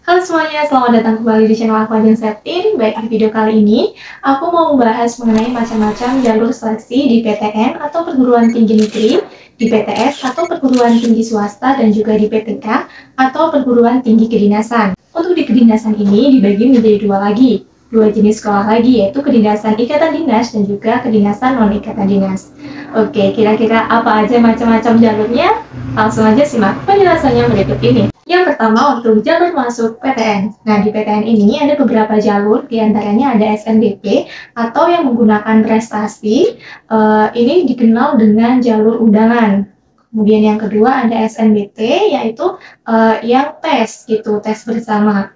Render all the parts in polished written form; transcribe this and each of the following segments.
Halo semuanya, selamat datang kembali di channel aku Ajeng Septin. Baik, di video kali ini, aku mau membahas mengenai macam-macam jalur seleksi di PTN atau perguruan tinggi negeri, di PTS atau perguruan tinggi swasta, dan juga di PTK atau perguruan tinggi kedinasan. Untuk di kedinasan ini dibagi menjadi dua jenis sekolah lagi, yaitu kedinasan ikatan dinas dan juga kedinasan non-ikatan dinas. Oke, kira-kira apa aja macam-macam jalurnya? Langsung aja simak penjelasannya berikut ini. Yang pertama untuk jalur masuk PTN. Nah, di PTN ini ada beberapa jalur, diantaranya ada SNBP atau yang menggunakan prestasi. Ini dikenal dengan jalur undangan. Kemudian yang kedua ada SNBT, yaitu yang tes gitu, tes bersama.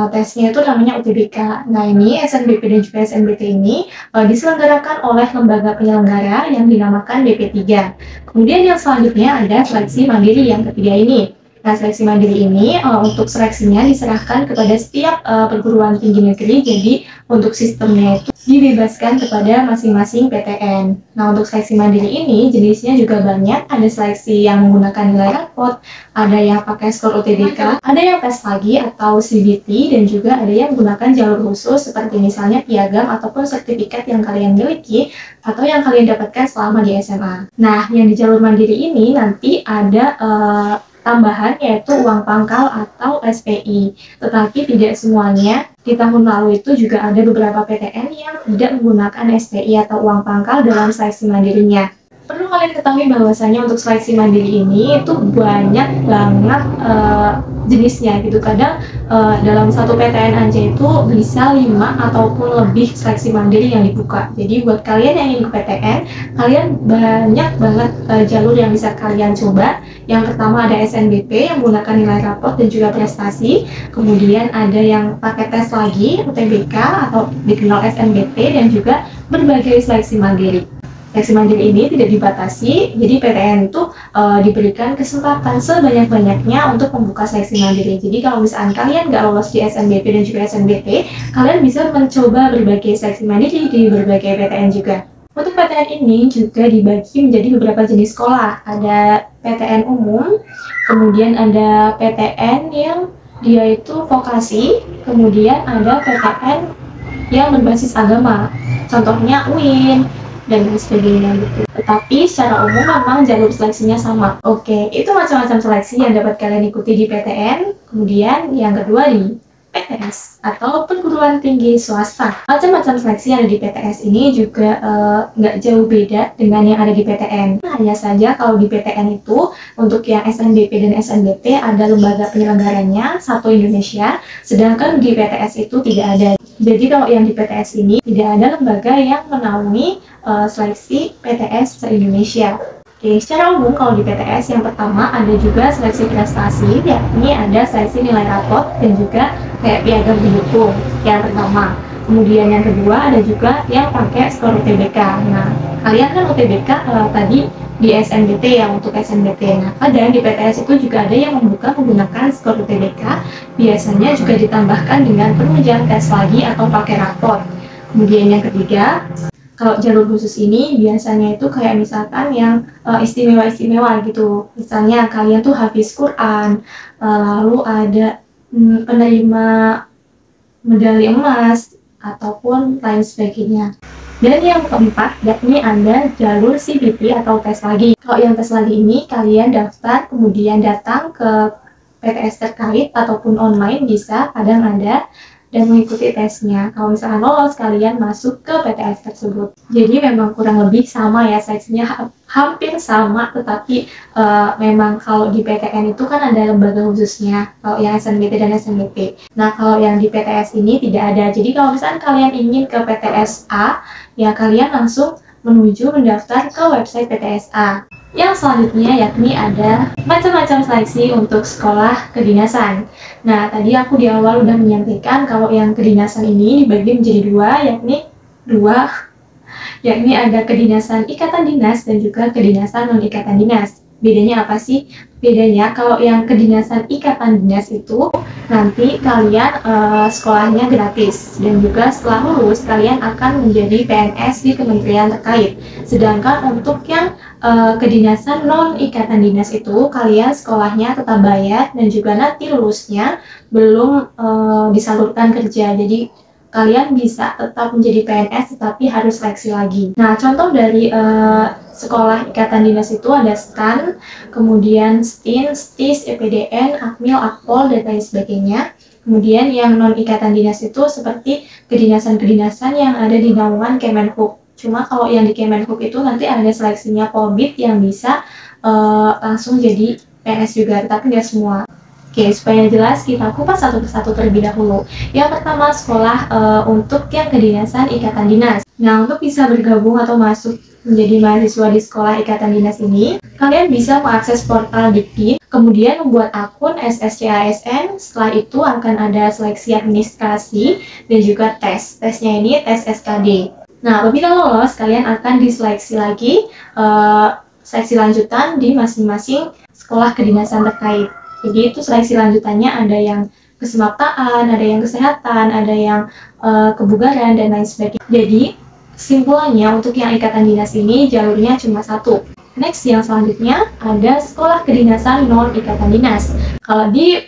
Tesnya itu namanya UTBK. Nah, ini SNBP dan juga SNBT ini diselenggarakan oleh lembaga penyelenggara yang dinamakan BP3. Kemudian yang selanjutnya ada seleksi mandiri yang ketiga ini. Nah, seleksi mandiri ini untuk seleksinya diserahkan kepada setiap perguruan tinggi negeri, jadi untuk sistemnya itu dibebaskan kepada masing-masing PTN. Nah, untuk seleksi mandiri ini jenisnya juga banyak, ada seleksi yang menggunakan nilai rapot, ada yang pakai skor UTBK, ada yang tes pagi atau CBT, dan juga ada yang menggunakan jalur khusus seperti misalnya piagam ataupun sertifikat yang kalian miliki atau yang kalian dapatkan selama di SMA. Nah, yang di jalur mandiri ini nanti ada tambahan yaitu uang pangkal atau SPI, tetapi tidak semuanya. Di tahun lalu itu juga ada beberapa PTN yang tidak menggunakan SPI atau uang pangkal dalam seleksi mandirinya. Perlu kalian ketahui bahwasanya untuk seleksi mandiri ini itu banyak banget jenisnya gitu. Kadang dalam satu PTN aja itu bisa 5 ataupun lebih seleksi mandiri yang dibuka. Jadi buat kalian yang ingin ke PTN, kalian banyak banget jalur yang bisa kalian coba. Yang pertama ada SNBP yang menggunakan nilai rapot dan juga prestasi. Kemudian ada yang pakai tes lagi, UTBK atau dikenal SNBT, dan juga berbagai seleksi mandiri. Seleksi mandiri ini tidak dibatasi, jadi PTN itu diberikan kesempatan sebanyak-banyaknya untuk membuka seleksi mandiri. Jadi kalau misalkan kalian nggak lolos di SNBP dan juga SNBT, kalian bisa mencoba berbagai seleksi mandiri di berbagai PTN juga. Untuk PTN ini juga dibagi menjadi beberapa jenis sekolah. Ada PTN umum, kemudian ada PTN yang dia itu vokasi, kemudian ada PTN yang berbasis agama. Contohnya UIN dan lain sebagainya gitu. Tetapi secara umum memang jalur seleksinya sama. Oke, itu macam-macam seleksi yang dapat kalian ikuti di PTN. Kemudian yang kedua di PTS atau perguruan tinggi swasta. Macam-macam seleksi yang ada di PTS ini juga nggak jauh beda dengan yang ada di PTN. Hanya saja kalau di PTN itu untuk yang SNBP dan SNBT ada lembaga penyelenggaranya satu Indonesia, sedangkan di PTS itu tidak ada. Jadi kalau yang di PTS ini tidak ada lembaga yang menaungi seleksi PTS se-Indonesia. Oke, secara umum kalau di PTS yang pertama ada juga seleksi prestasi, yakni ada seleksi nilai rapot dan juga kayak piagam pendukung yang pertama. Kemudian yang kedua ada juga yang pakai skor UTBK. Nah, kalian kan UTBK tadi di SNBT ya, untuk SNBT. Nah, kadang di PTS itu juga ada yang membuka menggunakan skor UTBK, biasanya juga ditambahkan dengan penunjang tes lagi atau pakai rapot. Kemudian yang ketiga, kalau jalur khusus ini biasanya itu kayak misalkan yang istimewa-istimewa gitu. Misalnya kalian tuh hafiz Quran, lalu ada penerima medali emas, ataupun lain sebagainya. Dan yang keempat, yakni ada jalur CBT atau tes lagi. Kalau yang tes lagi ini, kalian daftar, kemudian datang ke PTS terkait ataupun online bisa, kadang ada, dan mengikuti tesnya. Kalau misalkan lolos, kalian masuk ke PTS tersebut. Jadi memang kurang lebih sama ya, seleksinya hampir sama, tetapi memang kalau di PTN itu kan ada lembaga khususnya, kalau yang SNBT dan SNBP. Nah, kalau yang di PTS ini tidak ada. Jadi kalau misalkan kalian ingin ke PTS A, ya kalian langsung menuju mendaftar ke website PTS A. Yang selanjutnya yakni ada macam-macam seleksi untuk sekolah kedinasan. Nah, tadi aku di awal udah menyampaikan kalau yang kedinasan ini dibagi menjadi yakni ada kedinasan ikatan dinas dan juga kedinasan non-ikatan dinas. Bedanya apa sih? Bedanya kalau yang kedinasan ikatan dinas itu nanti kalian sekolahnya gratis, dan juga setelah lulus kalian akan menjadi PNS di kementerian terkait. Sedangkan untuk yang kedinasan non ikatan dinas itu kalian sekolahnya tetap bayar dan juga nanti lulusnya belum disalurkan kerja. Jadi kalian bisa tetap menjadi PNS tetapi harus seleksi lagi. Nah, contoh dari sekolah ikatan dinas itu ada STAN, kemudian STIN, STIS, EPDN, AKMIL, AKPOL, dan lain sebagainya. Kemudian yang non ikatan dinas itu seperti kedinasan-kedinasan yang ada di naungan Kemenhub. Cuma kalau yang di Kemenhub itu nanti ada seleksinya Polbid yang bisa langsung jadi PNS juga, tapi nggak semua. Oke, supaya jelas kita kupas satu persatu terlebih dahulu. Yang pertama sekolah untuk yang kedinasan ikatan dinas. Nah, untuk bisa bergabung atau masuk menjadi mahasiswa di sekolah ikatan dinas ini, kalian bisa mengakses portal Dikti, kemudian membuat akun SSCASN. Setelah itu akan ada seleksi administrasi dan juga tes. Tesnya ini tes SKD. Nah, apabila lolos, kalian akan diseleksi lagi seleksi lanjutan di masing-masing sekolah kedinasan terkait. Jadi itu seleksi lanjutannya ada yang kesemaptaan, ada yang kesehatan, ada yang kebugaran, dan lain sebagainya. Jadi kesimpulannya untuk yang ikatan dinas ini jalurnya cuma satu. Next, yang selanjutnya ada sekolah kedinasan non ikatan dinas. Kalau di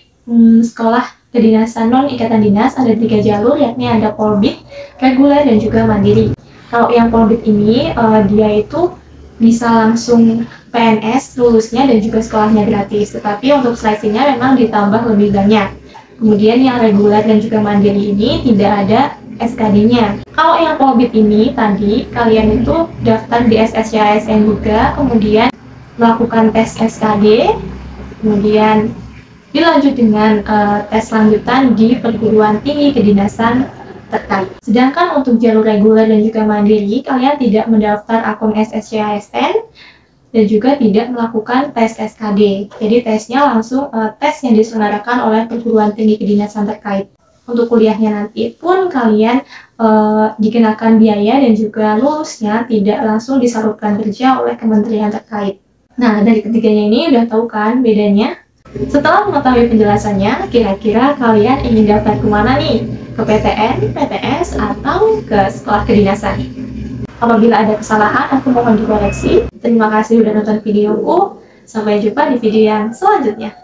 sekolah kedinasan non ikatan dinas ada 3 jalur, yakni ada Polbid, reguler, dan juga mandiri. Kalau yang Polbid ini dia itu bisa langsung PNS lulusnya dan juga sekolahnya gratis, tetapi untuk seleksinya memang ditambah lebih banyak. Kemudian yang reguler dan juga mandiri ini tidak ada SKD-nya. Kalau yang Polbid ini tadi kalian itu daftar di SSCASN juga, kemudian melakukan tes SKD, kemudian dilanjut dengan tes lanjutan di perguruan tinggi kedinasan terkait. Sedangkan untuk jalur reguler dan juga mandiri, kalian tidak mendaftar akun SSCASN dan juga tidak melakukan tes SKD. Jadi tesnya langsung tes yang diselenggarakan oleh perguruan tinggi kedinasan terkait. Untuk kuliahnya nanti pun kalian dikenakan biaya dan juga lulusnya tidak langsung disalurkan kerja oleh kementerian terkait. Nah, dari ketiganya ini udah tahu kan bedanya? Setelah mengetahui penjelasannya, kira-kira kalian ingin daftar kemana nih? Ke PTN, PTS, atau ke sekolah kedinasan? Apabila ada kesalahan, aku mohon dikoreksi. Terima kasih sudah nonton videoku. Sampai jumpa di video yang selanjutnya.